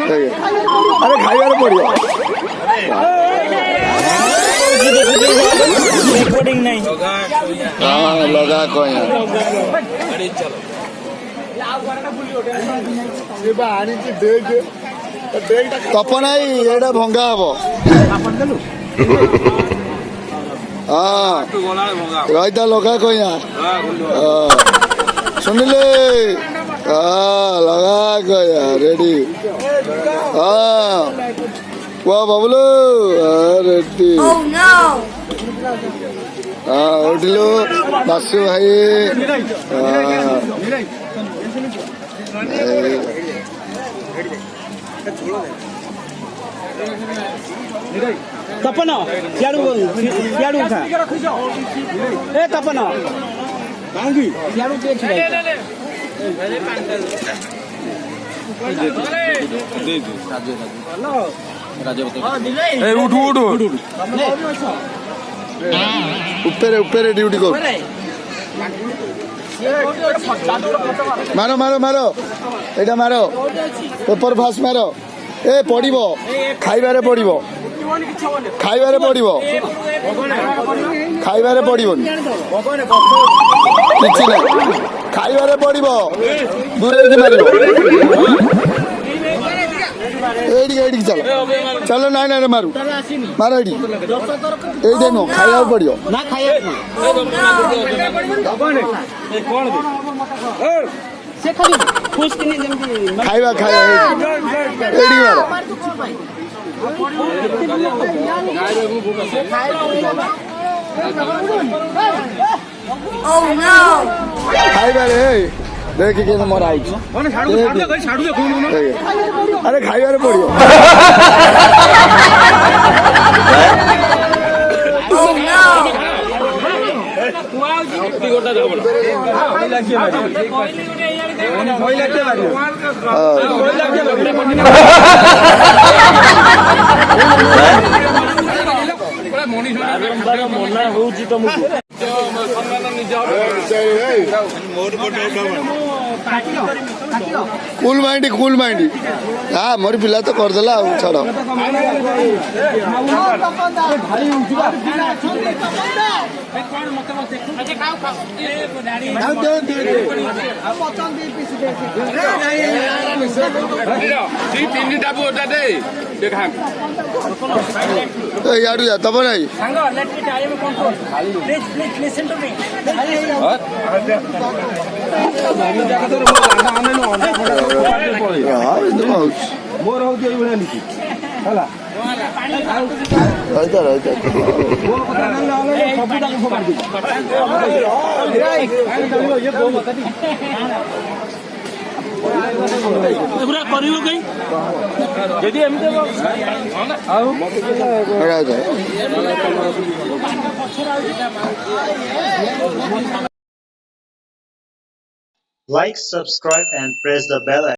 अरे खाइबार पड़ो रिकॉर्डिंग नहीं हाँ लगा कया तपन एटा भंगा हम हाँ रईता लगा कया सुनिले हाँ लगा कया रेडी हाँ वाह बाबुलू रेडी हाँ उठिलु बासु भाई तपन याडू उठा ए तपन याडू के छिड़ाई ऊपर ऊपर ड्यूटी कर मारो मारो मारो एटा मारो पेपर फास्ट मारो ए पड़ो खाइबारे पड़ो खाइबारे पड़ो खाइबारे पड़ोनी किसी ना खाइबारे पड़ो दूरे मार एडी चलो चलो ना ना मारू मारो एडी देनो खाइबा पड़ो ना खाइए से खाली खुश किने जेमती खाइबा खाइबा एडी मारो Oh no! खाइबा रे देख के मोर आई अरे खाइबारे पड़ो Oh no! कूल माइंड हाँ मोर पिला तो करदेला छाड़ याडू जा तब नहीं मोर हूँ नीति रहता रहता Like, subscribe and press the bell icon.